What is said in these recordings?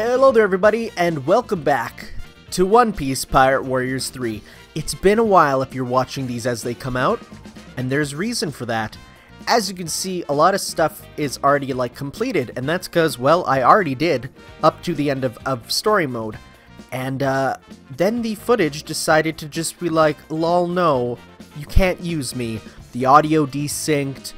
Hello there everybody, and welcome back to One Piece Pirate Warriors 3. It's been a while if you're watching these as they come out, and there's reason for that. As you can see, a lot of stuff is already completed, and that's because, well, I already did up to the end of story mode. And then the footage decided to just be like, lol, no, you can't use me. The audio desynced.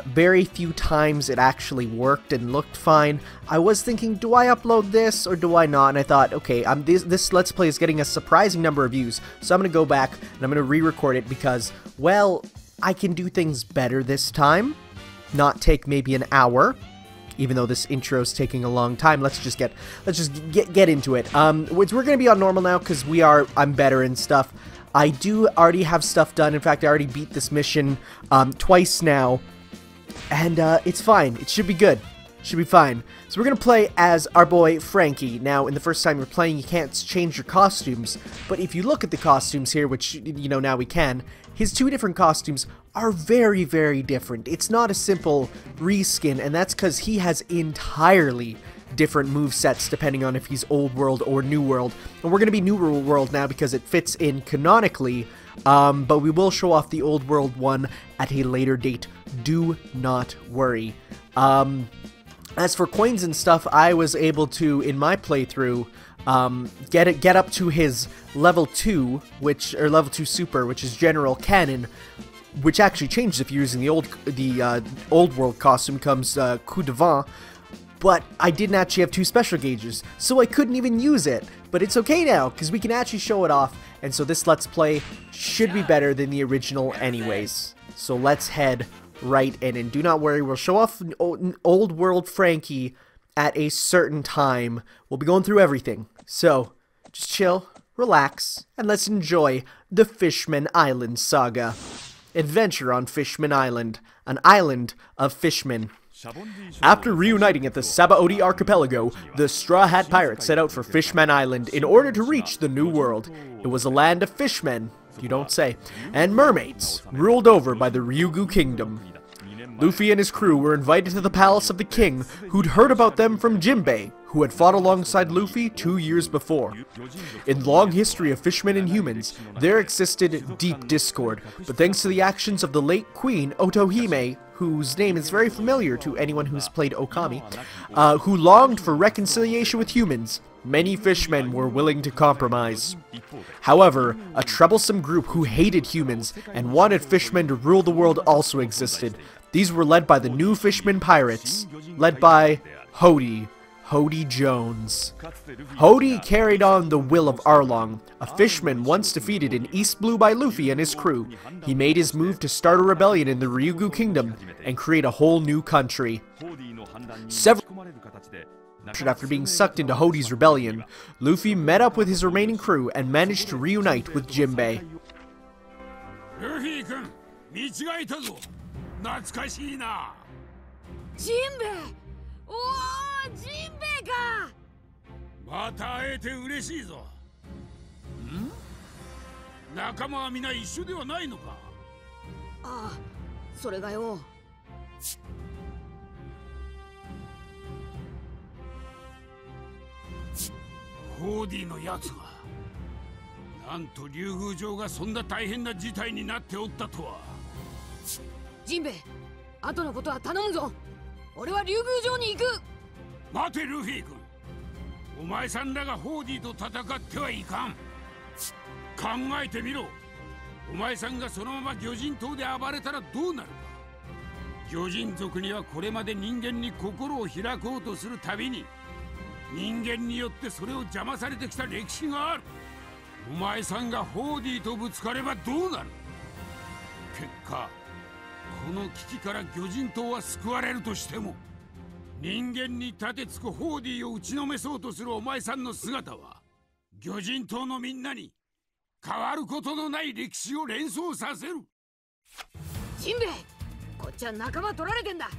Very few times it actually worked and looked fine. I was thinking, do I upload this or do I not? And I thought, okay, this Let's Play is getting a surprising number of views, so I'm going to go back and I'm going to re-record it because, well, I can do things better this time. Not take maybe an hour, even though this intro's taking a long time. Let's just get into it. We're going to be on normal now because I'm better and stuff. I do already have stuff done. In fact, I already beat this mission twice now. And it's fine. It should be good. Should be fine. So we're going to play as our boy Franky. Now, in the first time you're playing, you can't change your costumes. But if you look at the costumes here, which, you know, now we can, his two different costumes are very, very different. It's not a simple reskin, and that's because he has entirely different movesets depending on if he's Old World or New World. And we're going to be New World now because it fits in canonically. But we will show off the Old World one at a later date. Do not worry. As for coins and stuff, I was able to, in my playthrough, get up to his level 2, or level 2 super, which is General Cannon, which actually changes if you're using the Old World costume, comes Coup de Vent. But I didn't actually have 2 special gauges, so I couldn't even use it. But it's okay now, because we can actually show it off, and so this Let's Play should be better than the original anyways. So let's head right in, and do not worry, we'll show off Old World Franky at a certain time. We'll be going through everything. So, just chill, relax, and let's enjoy the Fishman Island saga. Adventure on Fishman Island, an island of fishmen. After reuniting at the Sabaody Archipelago, the Straw Hat Pirates set out for Fishman Island in order to reach the New World. It was a land of fishmen, you don't say, and mermaids, ruled over by the Ryugu Kingdom. Luffy and his crew were invited to the palace of the king, who'd heard about them from Jinbei, who had fought alongside Luffy 2 years before. In the long history of fishmen and humans, there existed deep discord, but thanks to the actions of the late Queen Otohime, whose name is very familiar to anyone who's played Okami, who longed for reconciliation with humans, many fishmen were willing to compromise. However, a troublesome group who hated humans and wanted fishmen to rule the world also existed. These were led by the new Fishman Pirates, led by Hody Jones. Hody carried on the will of Arlong, a fishman once defeated in East Blue by Luffy and his crew. He made his move to start a rebellion in the Ryugu Kingdom and create a whole new country. After being sucked into Hody's rebellion, Luffy met up with his remaining crew and managed to reunite with Jinbei. Luffy-kun, 見違えたぞ。懐かしいな。Jinbei! おー、ジンベエか。また会えて嬉しいぞ。ん？仲間は皆一緒ではないのか。ああ、それがよ。ホーディのやつが。なんと竜宮城がそんな大変な事態になっておったとは。ジンベエ、後のことは頼むぞ。俺は竜宮城に行く。待てルフィ君、お前さんらがホーディと戦ってはいかん。考えてみろ。お前さんがそのまま魚人島で暴れたらどうなるか。魚人族にはこれまで人間に心を開こうとするたびに人間によってそれを邪魔されてきた歴史がある。お前さんがホーディとぶつかればどうなる。結果この危機から魚人島は救われるとしても、人間に立てつくホーディを打ちのめそうとするお前さんの姿は魚人島のみんなに変わることのない歴史を連想させる。ジンベエ、こっちは仲間取られてんだ。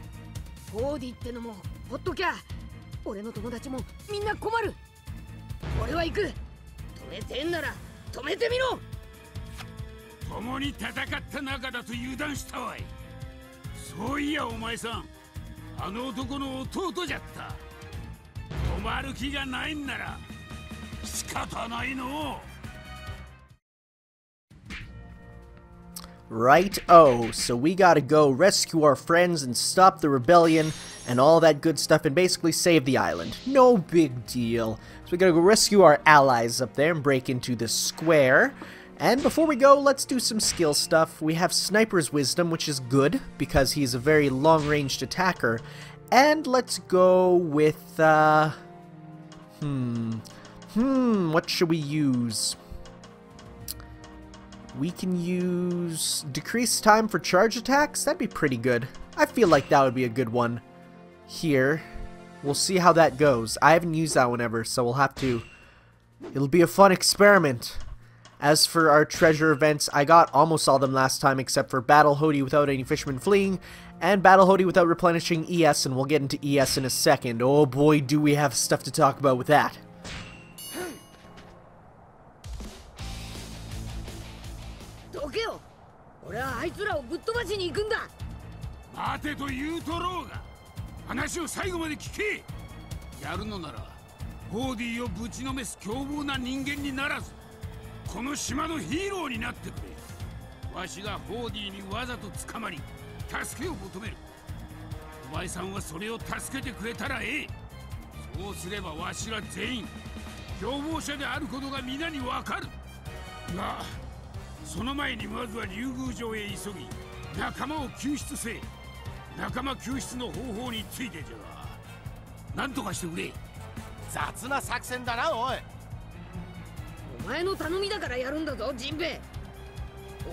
ホーディってのもほっときゃ俺の友達もみんな困る。俺は行く。止めてんなら止めてみろ。共に戦った仲だと油断したわい。そういやお前さん、あの男の弟じゃった。まる気がないんなら仕方ないの。 Right, oh, so we gotta go rescue our friends and stop the rebellion and all that good stuff and basically save the island. No big deal. So we gotta go rescue our allies up there and break into the square. And before we go, let's do some skill stuff. We have Sniper's Wisdom, which is good because he's a very long-ranged attacker. And let's go with, what should we use? We can use decreased time for charge attacks. That'd be pretty good. I feel like that would be a good one here. We'll see how that goes. I haven't used that one ever, so we'll have to... It'll be a fun experiment. As for our treasure events, I got almost all of them last time except for Battle Hody without any fishermen fleeing and Battle Hody without replenishing ES, and we'll get into ES in a second. Oh boy, do we have stuff to talk about with that. 俺はあいつらをぶっ飛ばしに行くんだ。待てと言うとろうが、話を最後まで聞け。やるのならホーディをぶちのめす凶暴な人間にならず、この島のヒーローになってくれ。わしがホーディにわざと捕まり助けを求める。お前さんはそれを助けてくれたらええ。そうすればわしら全員凶暴者であることが皆にわかる。がその前にまずは竜宮城へ急ぎ仲間を救出せえ。仲間救出の方法についてじゃが、なんとかしてくれ。雑な作戦だな、おい。お前の頼みだからやるんだぞ、ジンベエ。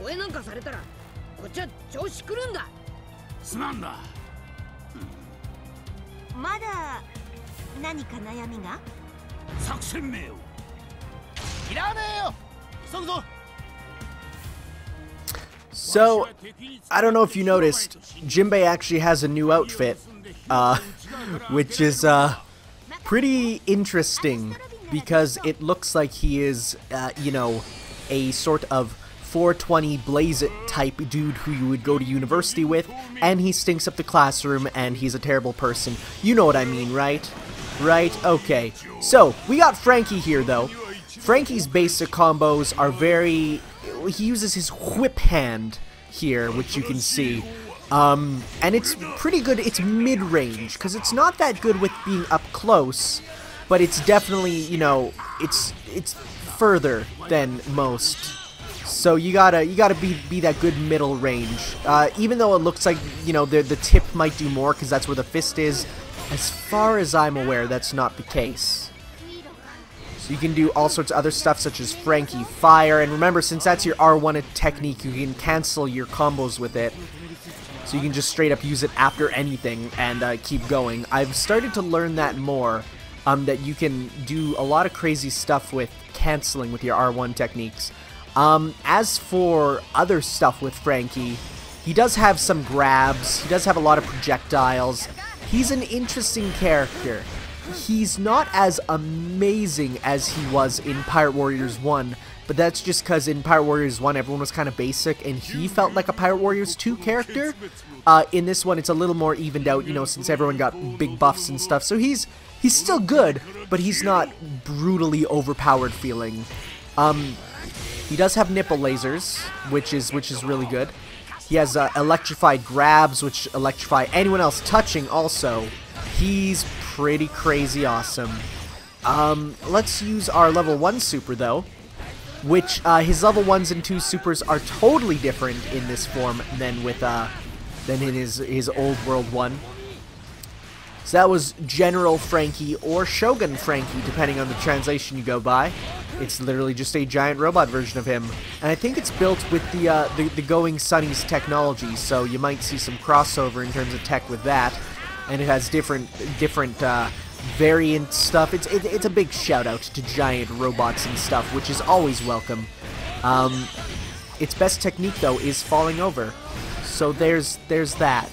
応援なんかされたらこっちは調子狂うんだ。すまんだ。まだ何か悩みが？作戦名を。いらねえよ。急ぐぞ。 So, I don't know if you noticed, Jinbei actually has a new outfit, which is pretty interesting because it looks like he is, you know, a sort of 420 Blaze It type dude who you would go to university with, and he stinks up the classroom and he's a terrible person. You know what I mean, right? Right? Okay. So, we got Franky here though. Franky's basic combos are very... He uses his whip hand here, which you can see. And it's pretty good. It's mid-range, because it's not that good with being up close, but it's definitely, you know, it's further than most. So you gotta be that good middle range. Even though it looks like, you know, the tip might do more, because that's where the fist is, as far as I'm aware, that's not the case. So you can do all sorts of other stuff such as Franky Fire, and remember, since that's your R1 technique, you can cancel your combos with it. So you can just straight up use it after anything and keep going. I've started to learn that more, that you can do a lot of crazy stuff with canceling with your R1 techniques. As for other stuff with Franky, he does have some grabs, he does have a lot of projectiles. He's an interesting character. He's not as amazing as he was in Pirate Warriors 1, but that's just because in Pirate Warriors 1 everyone was kind of basic and he felt like a Pirate Warriors 2 character. In this one it's a little more evened out, you know, since everyone got big buffs and stuff. So he's still good, but he's not brutally overpowered feeling. He does have nipple lasers, which is really good. He has electrified grabs, which electrify anyone else touching also. He's pretty crazy awesome. Let's use our level 1 super though, which his level 1s and 2 supers are totally different in this form than in his old world one. So that was General Franky or Shogun Franky, depending on the translation you go by. It's literally just a giant robot version of him, and I think it's built with the Going Sunny's technology, so you might see some crossover in terms of tech with that. And it has different variant stuff. It's a big shout out to giant robots and stuff, which is always welcome. Its best technique though is falling over, so there's that.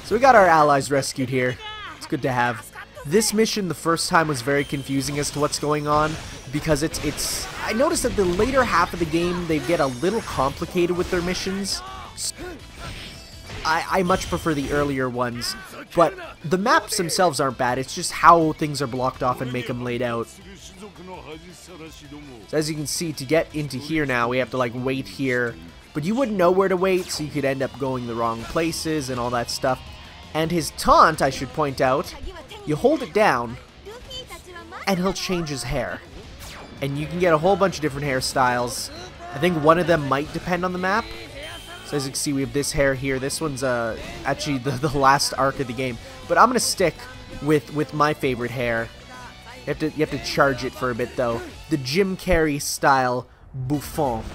So we got our allies rescued here. It's good to have. This mission the first time was very confusing as to what's going on, because it's I noticed that the later half of the game they get a little complicated with their missions. I much prefer the earlier ones, But the maps themselves aren't bad, it's just how things are blocked off and make them laid out. So as you can see, to get into here now, we have to like wait here. But you wouldn't know where to wait, so you could end up going the wrong places and all that stuff. And his taunt, I should point out, you hold it down, and he'll change his hair. And you can get a whole bunch of different hairstyles. I think one of them might depend on the map. So as you can see, we have this hair here. This one's actually the last arc of the game. But I'm going to stick with my favorite hair. You have to charge it for a bit, though. The Jim Carrey style bouffant.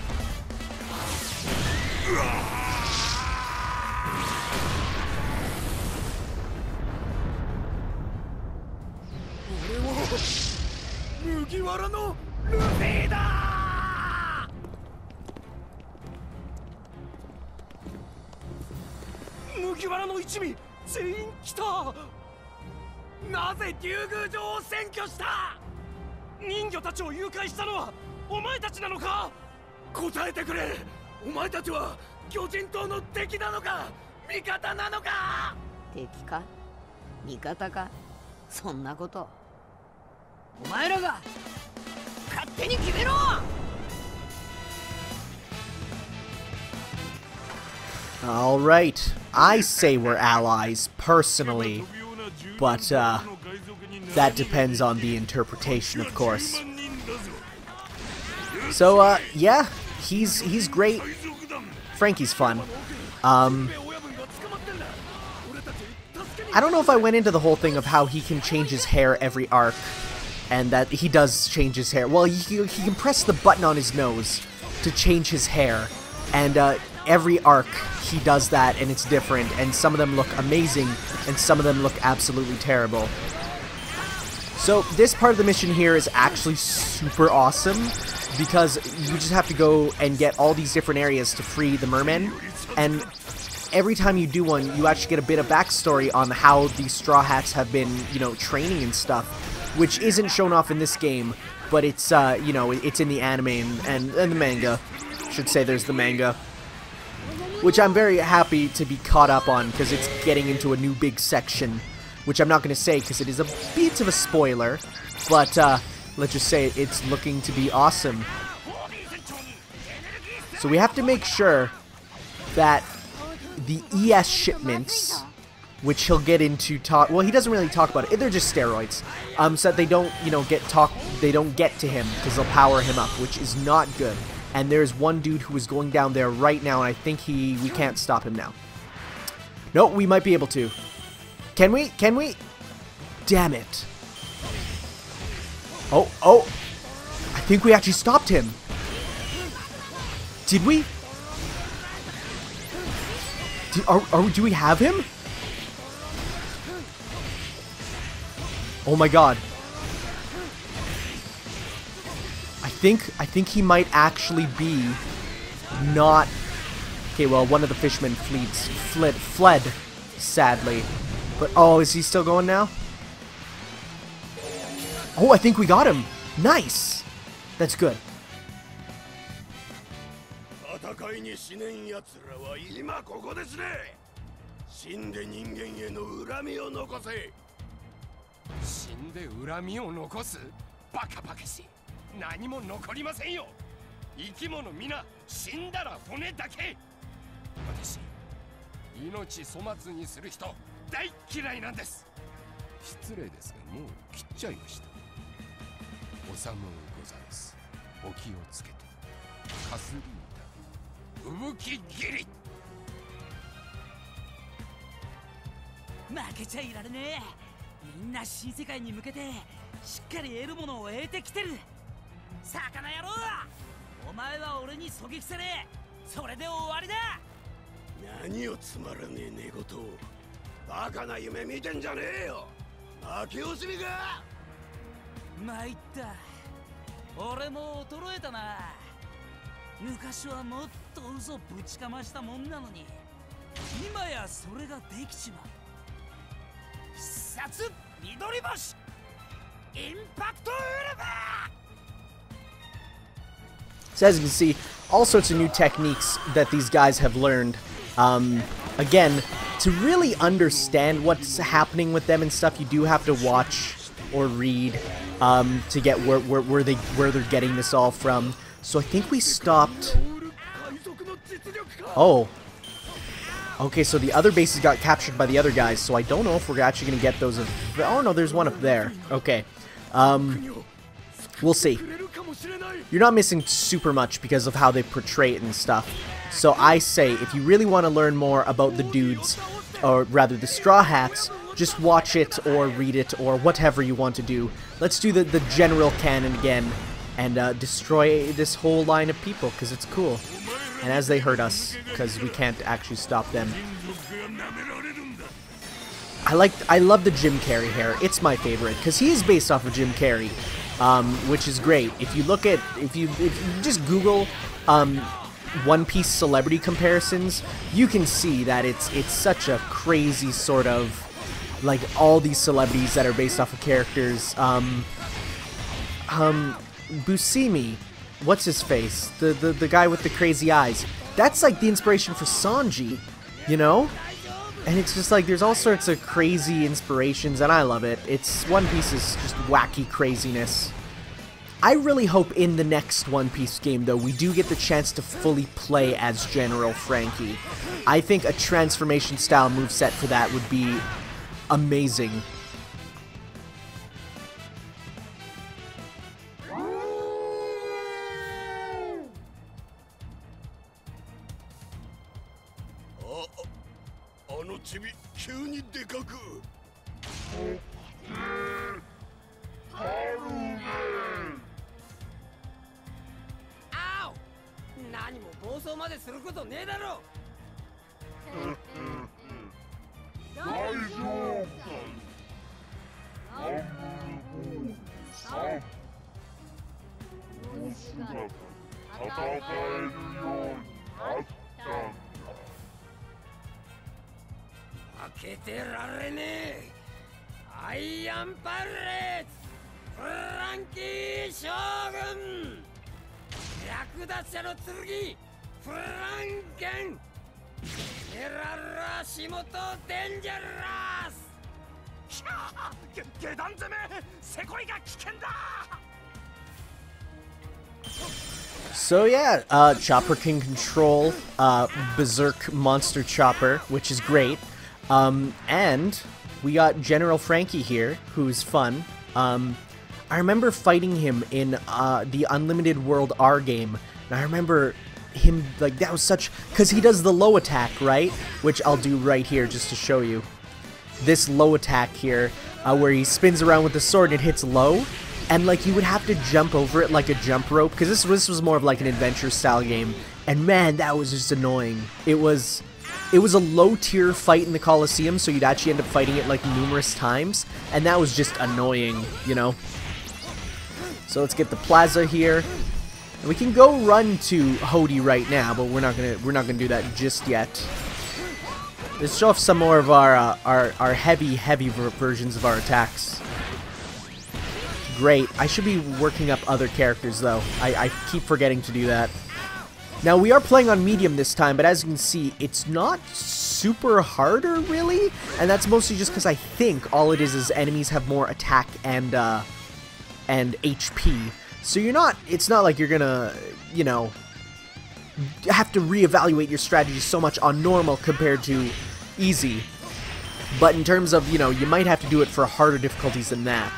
Alright, I say we're allies, personally, but that depends on the interpretation, of course. So, yeah, he's great. Frankie's fun. I don't know if I went into the whole thing of how he can change his hair every arc, and that he does change his hair. Well, he can press the button on his nose to change his hair, and every arc he does that, and it's different, and some of them look amazing, and some of them look absolutely terrible. So this part of the mission here is actually super awesome, because you just have to go and get all these different areas to free the mermen, and every time you do one, you actually get a bit of backstory on how these Straw Hats have been, you know, training and stuff, which isn't shown off in this game, but it's, you know, it's in the anime and the manga. I should say there's the manga, which I'm very happy to be caught up on, because it's getting into a new big section, which I'm not going to say because it is a bit of a spoiler, but let's just say it's looking to be awesome. So we have to make sure that the ES shipments, which he'll get into well, he doesn't really talk about it, they're just steroids, so that they don't, you know, they don't get to him, because they'll power him up, which is not good. And there's one dude who is going down there right now, and I think we can't stop him now. No, we might be able to. Can we? Can we? Damn it. Oh, I think we actually stopped him. Did we? Do we have him? Oh my god. I think he might actually be not... Okay, well, one of the fishermen fled, sadly. But, oh, is he still going now? Oh, I think we got him. Nice. That's good. So as you can see, all sorts of new techniques that these guys have learned. Again, to really understand what's happening with them and stuff, you do have to watch or read to get where they're getting this all from. So I think we stopped. Oh. Okay, so the other bases got captured by the other guys, so I don't know if we're actually going to get those. Oh, no, there's one up there. Okay. We'll see. You're not missing super much because of how they portray it and stuff. So I say, if you really want to learn more about the dudes, or rather the Straw Hats, just watch it or read it or whatever you want to do. Let's do the general canon again and destroy this whole line of people because it's cool. And as they hurt us, because we can't actually stop them. I love the Jim Carrey hair. It's my favorite because he is based off of Jim Carrey, which is great. If you look at if you just Google One Piece celebrity comparisons, you can see that it's such a crazy sort of like all these celebrities that are based off of characters. Buscemi. What's his face? The guy with the crazy eyes. That's like the inspiration for Sanji, you know? And it's just like there's all sorts of crazy inspirations and I love it. One Piece is just wacky craziness. I really hope in the next One Piece game though we do get the chance to fully play as General Frankie. I think a transformation style moveset for that would be amazing. So yeah, Chopper can control Berserk Monster Chopper, which is great. And we got General Frankie here, who's fun. I remember fighting him in the Unlimited World R game, and I remember him, like, that was such, because he does the low attack, right? Which I'll do right here just to show you. This low attack here, where he spins around with the sword and it hits low, and like you would have to jump over it like a jump rope, because this was more of like an adventure style game, and man, that was just annoying. It was a low tier fight in the Coliseum, so you'd actually end up fighting it like numerous times, and that was just annoying, you know? So let's get the plaza here. And we can go run to Hody right now, but we're not gonna do that just yet. Let's show off some more of our heavy versions of our attacks. Great. I should be working up other characters though. I keep forgetting to do that. Now we are playing on medium this time, but as you can see, it's not super harder really, and that's mostly just because I think all it is enemies have more attack and HP. So it's not like you're gonna, you know, have to reevaluate your strategy so much on normal compared to easy. But in terms of, you know, you might have to do it for harder difficulties than that.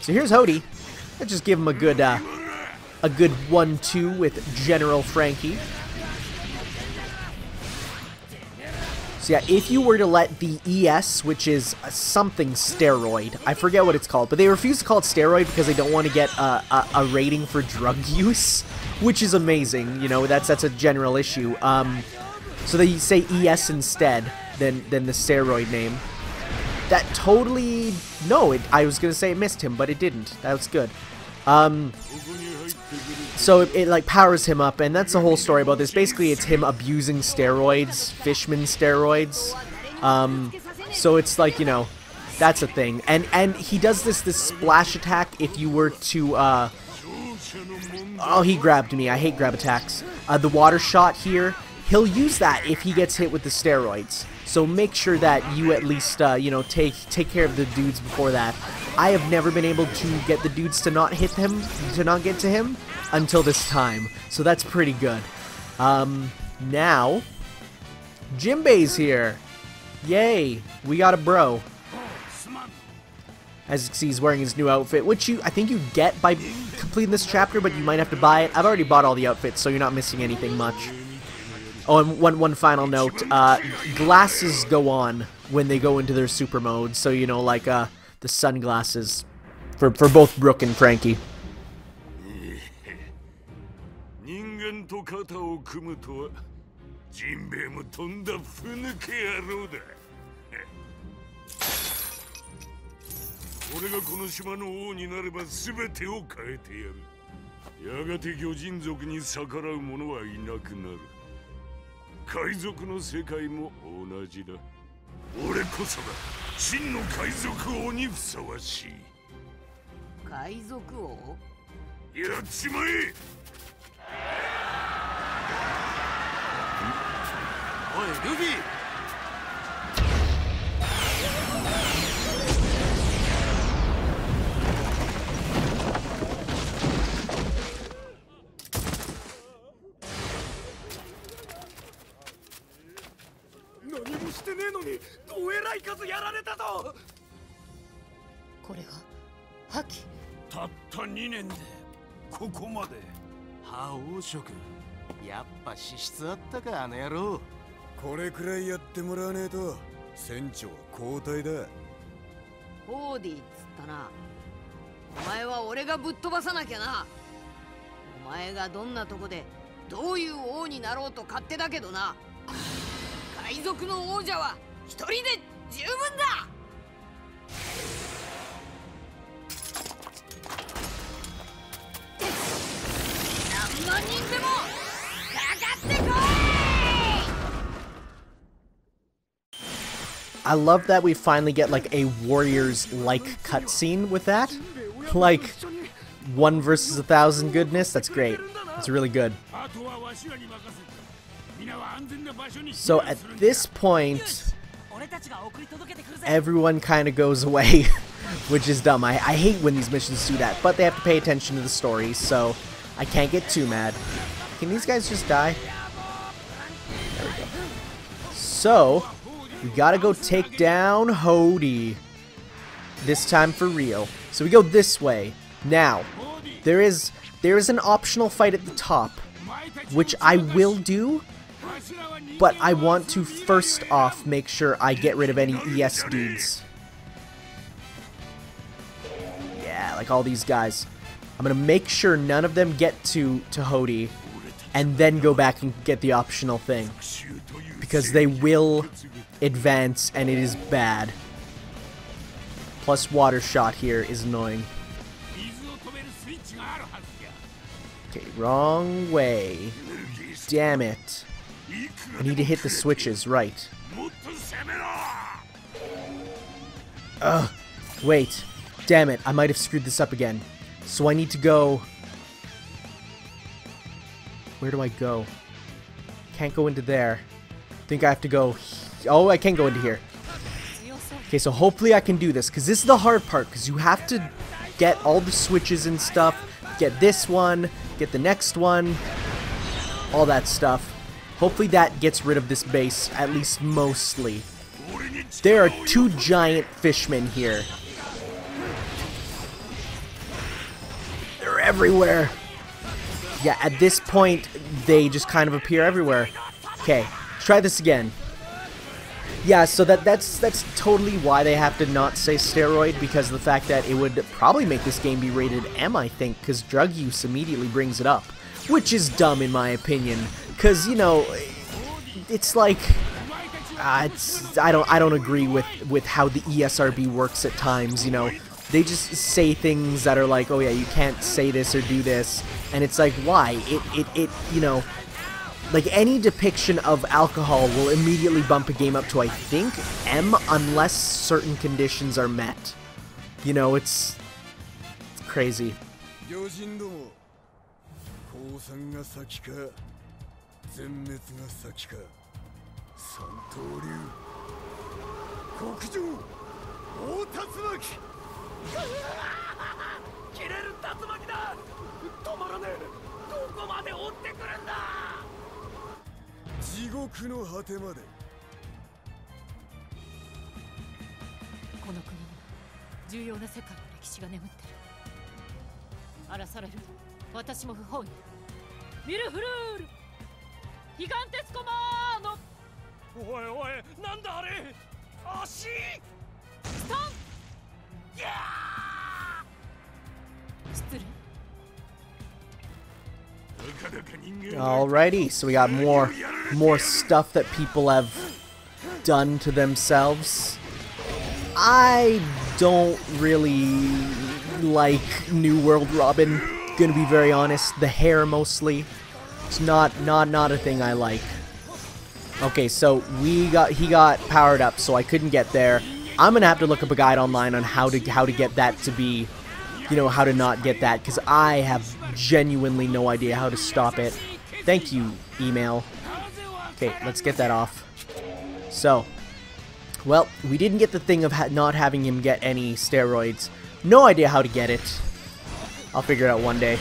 So here's Hody. Let's just give him a good 1-2 with General Frankie. So yeah, if you were to let the ES, which is something steroid, I forget what it's called, but they refuse to call it steroid because they don't want to get a rating for drug use, which is amazing. You know, that's a general issue. So they say ES instead than the steroid name. That totally... No, I was going to say it missed him, but it didn't. That was good. So it like powers him up, and that's the whole story about this. Basically, it's him abusing steroids, Fishman steroids. So it's like, you know, that's a thing. And he does this splash attack if you were to... Oh, he grabbed me. I hate grab attacks. The water shot here he'll use that if he gets hit with the steroids. So make sure that you at least, you know, take care of the dudes before that. I have never been able to get the dudes to not hit him, to not get to him, until this time. So that's pretty good. Now, Jinbei's here. Yay, we got a bro. As you can see, he's wearing his new outfit, which I think you get by completing this chapter, but you might have to buy it. I've already bought all the outfits, so you're not missing anything much. Oh, and one final note, glasses go on when they go into their super mode, so you know, like the sunglasses for both Brook and Frankie. 人間と肩を組むとはジンベエもとんだふぬけ野郎だ。俺がこの島の王になれば全てを変えてやる。やがて魚人族に逆らう者はいなくなる。海賊の世界も同じだ。俺こそが真の海賊王にふさわしい。海賊王？やっちまえ。おいルフィ。何もしてねえのにどえらい数やられたぞ。これが覇気。たった2年でここまで。覇王色。やっぱ資質あったかあの野郎。これくらいやってもらわねえと船長交代だ。ホーディっつったな。お前は俺がぶっ飛ばさなきゃな。お前がどんなとこでどういう王になろうと勝手だけどな。海賊の王者は一人で十分だ。何万人でもかかってこい。I love that we finally get like a Warriors-like cutscene with that. Like 1 versus 1,000 goodness. That's great. It's really good. So at this point, everyone kind of goes away, which is dumb. I hate when these missions do that, but they have to pay attention to the story, so I can't get too mad. Can these guys just die? There we go. So, we gotta go take down Hody. This time for real. So we go this way. Now, there is an optional fight at the top, which I will do, but I want to first off make sure I get rid of any ES dudes. Yeah, like all these guys. I'm gonna make sure none of them get to Hody, and then go back and get the optional thing. Because they will advance, and it is bad. Plus water shot here is annoying. Okay, wrong way. Damn it. I need to hit the switches, right. Ugh. Wait. Damn it, I might have screwed this up again. So I need to go... Where do I go? Can't go into there. I think I have to go... Oh, I can go into here. Okay, so hopefully I can do this, because this is the hard part, because you have to get all the switches and stuff, get this one, get the next one, all that stuff. Hopefully that gets rid of this base, at least mostly. There are 2 giant fishmen here. They're everywhere. Yeah, at this point, they just kind of appear everywhere. Okay, let's try this again. Yeah, so that's totally why they have to not say steroid, because of the fact that it would probably make this game be rated M, I think, because drug use immediately brings it up. Which is dumb in my opinion, because, you know, it's like... I don't agree with how the ESRB works at times, you know. They just say things that are like, oh yeah, you can't say this or do this, and it's like, why? It you know, like any depiction of alcohol will immediately bump a game up to, I think, M, unless certain conditions are met. You know, it's crazy. 全滅が先か。三刀流極上大竜巻。切れる竜巻だ。止まらねえ。どこまで追ってくるんだ。地獄の果てまで。この国には重要な世界の歴史が眠ってる。荒らされる私も不本意。ミルフルールギガンテスコマーノ。おいおい、なんだあれ。足。ストン。いや失礼。 Alrighty, so we got more stuff that people have done to themselves. I don't really like New World Robin, gonna be very honest. The hair mostly. It's not a thing I like. Okay, so he got powered up, so I couldn't get there. I'm gonna have to look up a guide online on how to get that to be, you know, how to not get that, because I have genuinely no idea how to stop it. Thank you, email. Okay, let's get that off. So, well, we didn't get the thing of not having him get any steroids. No idea how to get it. I'll figure it out one day.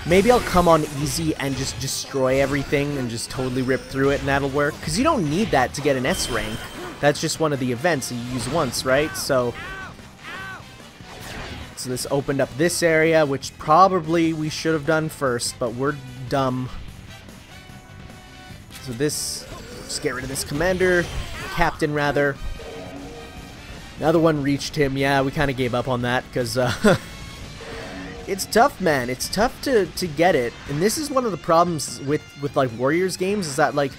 Maybe I'll come on easy and just destroy everything and just totally rip through it, and that'll work. Because you don't need that to get an S rank. That's just one of the events that you use once, right? So this opened up this area, which probably we should have done first, but we're dumb. So this, just get rid of this commander, captain rather. Another one reached him. Yeah, we kind of gave up on that because it's tough, man. It's tough to get it, and this is one of the problems with like Warriors games is that, like,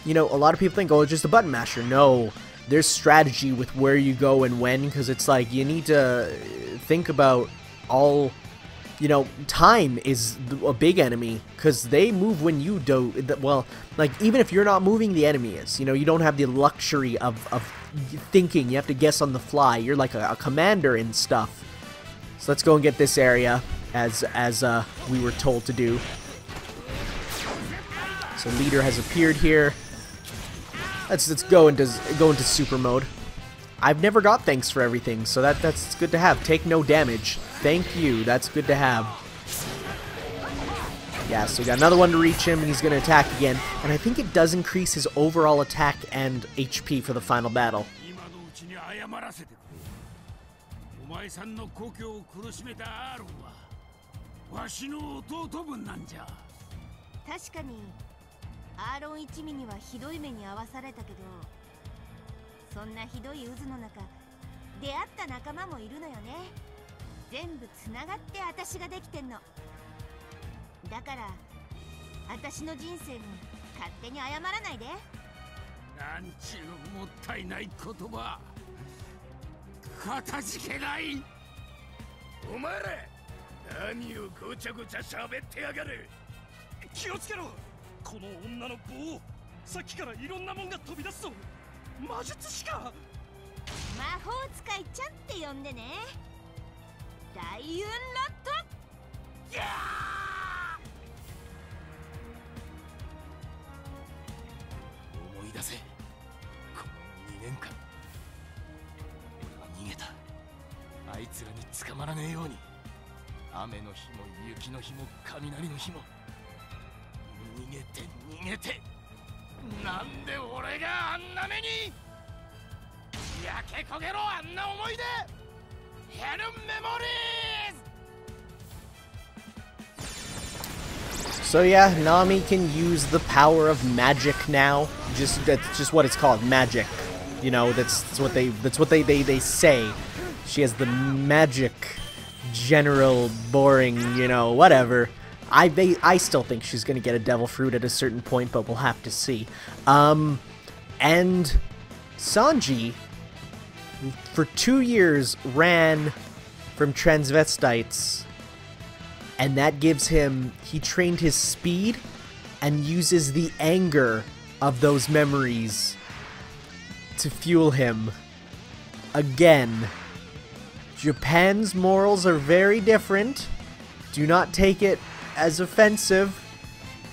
you know, a lot of people think, oh, it's just a button masher. No, there's strategy with where you go and when, because it's like you need to think about all, you know, time is a big enemy because they move when you do. Well, like, even if you're not moving, the enemy is. You know, you don't have the luxury of thinking. You have to guess on the fly. You're like a commander and stuff. So let's go and get this area as we were told to do. So leader has appeared here. Let's go into super mode. I've never got thanks for everything, so that's good to have. Take no damage. Thank you. That's good to have. Yeah, so we got another one to reach him, and he's going to attack again. And I think it does increase his overall attack and HP for the final battle. アーロン一味にはひどい目に遭わされたけど、そんなひどい渦の中、出会った仲間もいるのよね。全部つながって私ができてんの。だから私の人生に勝手に謝らないで。なんちゅうもったいない言葉。かたじけない。お前ら何をごちゃごちゃ喋ってやがる。気をつけろ。この女の棒、さっきからいろんなもんが飛び出すぞ。魔術師か。魔法使いちゃんって呼んでね。大運ロット。やー！思い出せ。この2年間、俺は逃げた。あいつらに捕まらねえように。雨の日も雪の日も雷の日も。逃げて逃げて、なんで俺があんな目に。焼け焦げろ、あんな思い出。ヘルメモリーズ。 So yeah, Nami can use the power of magic now. That's just what it's called, magic. You know, that's what they say. She has the magic, general, boring, you know, whatever. I still think she's gonna get a devil fruit at a certain point, but we'll have to see. And Sanji, for 2 years, ran from transvestites, and that gives him, he trained his speed and uses the anger of those memories to fuel him. Again, Japan's morals are very different. Do not take it as offensive.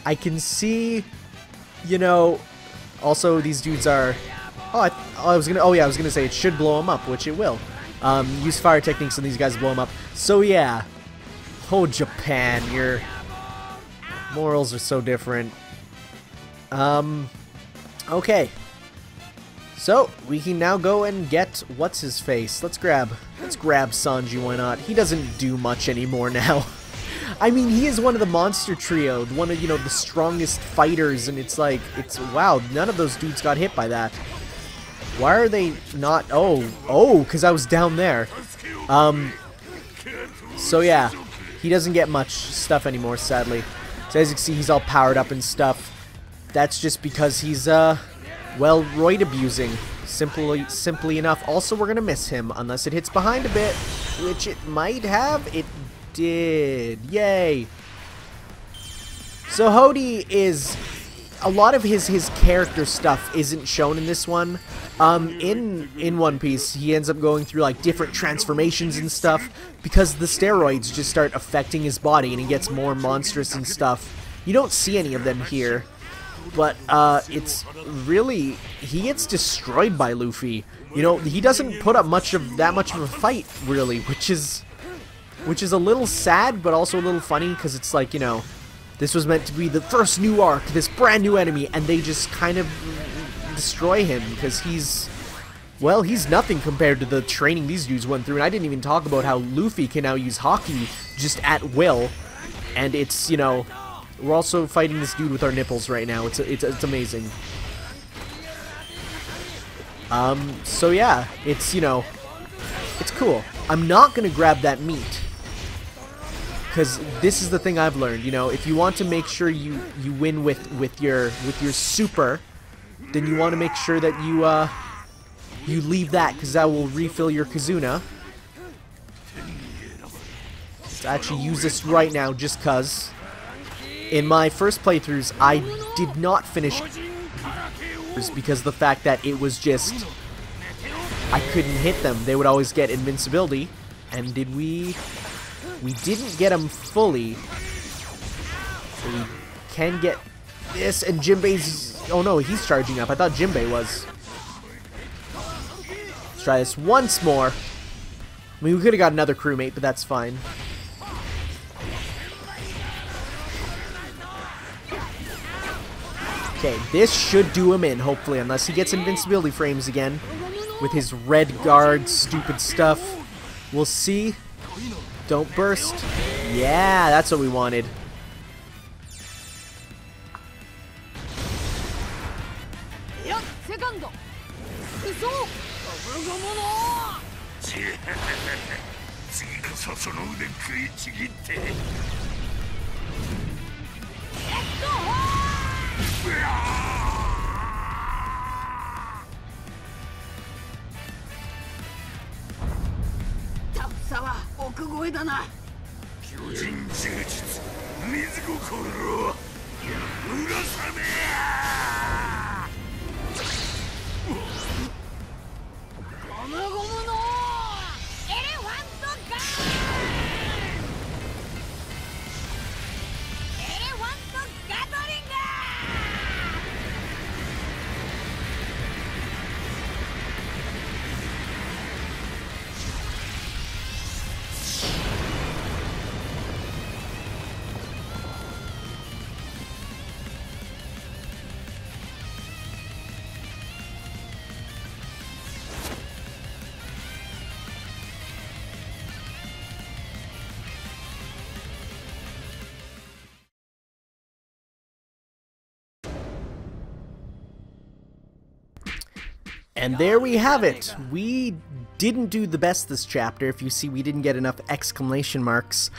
I can see You know, also these dudes are... I was gonna say it should blow them up, which it will. Use fire techniques and these guys blow them up. So yeah. Oh, Japan, your morals are so different. Okay. So, we can now go and get what's-his-face. Let's grab Sanji, why not? He doesn't do much anymore now. I mean, he is one of the monster trio, one of, you know, the strongest fighters, and it's like, wow, none of those dudes got hit by that. Why are they not? Oh, because I was down there. So yeah, he doesn't get much stuff anymore, sadly. So as you can see, he's all powered up and stuff. That's just because he's, well, roid abusing. Simply enough. Also, we're gonna miss him, unless it hits behind a bit, which it might have. It did. Yay. So Hody is... a lot of his character stuff isn't shown in this one. In One Piece, he ends up going through like different transformations and stuff because the steroids just start affecting his body and he gets more monstrous and stuff. You don't see any of them here, but it's really, he gets destroyed by Luffy. You know, he doesn't put up that much of a fight really, which is a little sad, but also a little funny because it's like, you know, this was meant to be the first new arc, this brand new enemy, and they just kind of destroy him because he's nothing compared to the training these dudes went through. And I didn't even talk about how Luffy can now use Haki just at will, and it's, you know, we're also fighting this dude with our nipples right now. It's amazing. So yeah, it's, you know, it's cool. I'm not gonna grab that meat. Because this is the thing I've learned, you know, if you want to make sure you win with your super, then you want to make sure that you leave that, because that will refill your Kizuna. Let's actually use this right now, just cause. In my first playthroughs, I did not finish because of the fact that it was just, I couldn't hit them. They would always get invincibility, and we didn't get him fully, so we can get this, and Jinbei's, oh no, he's charging up. I thought Jinbei was. Let's try this once more. I mean, we could have got another crewmate, but that's fine. Okay, this should do him in, hopefully, unless he gets invincibility frames again with his red guard stupid stuff. We'll see. Don't burst. Yeah, that's what we wanted. And there we have it. We didn't do the best this chapter. If you see, we didn't get enough exclamation marks,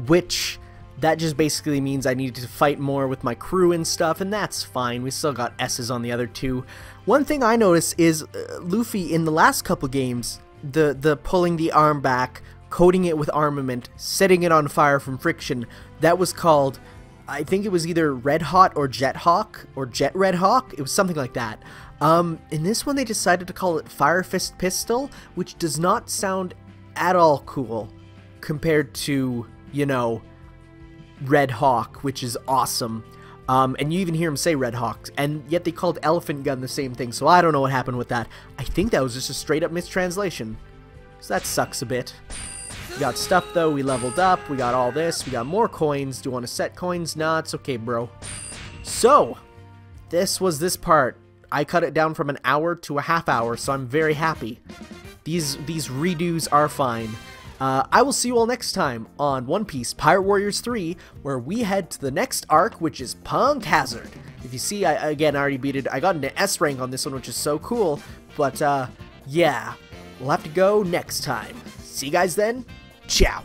which that just basically means I needed to fight more with my crew and stuff, and that's fine. We still got S's on the other two. One thing I noticed is Luffy in the last couple games, the pulling the arm back, coating it with armament, setting it on fire from friction, that was called, I think it was either Red Hot or Jet Hawk, or Jet Red Hawk. It was something like that. In this one they decided to call it Fire Fist Pistol, which does not sound at all cool compared to, you know, Red Hawk, which is awesome. And you even hear him say Red Hawk, and yet they called Elephant Gun the same thing, so I don't know what happened with that. I think that was just a straight up mistranslation. So that sucks a bit. We got stuff though, we leveled up, we got all this, we got more coins. Do you want to set coins? Nah, it's okay, bro. So, this was this part. I cut it down from an hour to a half hour, so I'm very happy. These redos are fine. I will see you all next time on One Piece Pirate Warriors 3, where we head to the next arc, which is Punk Hazard. If you see, I already beat it. I got an S rank on this one, which is so cool. But, yeah, we'll have to go next time. See you guys then. Ciao.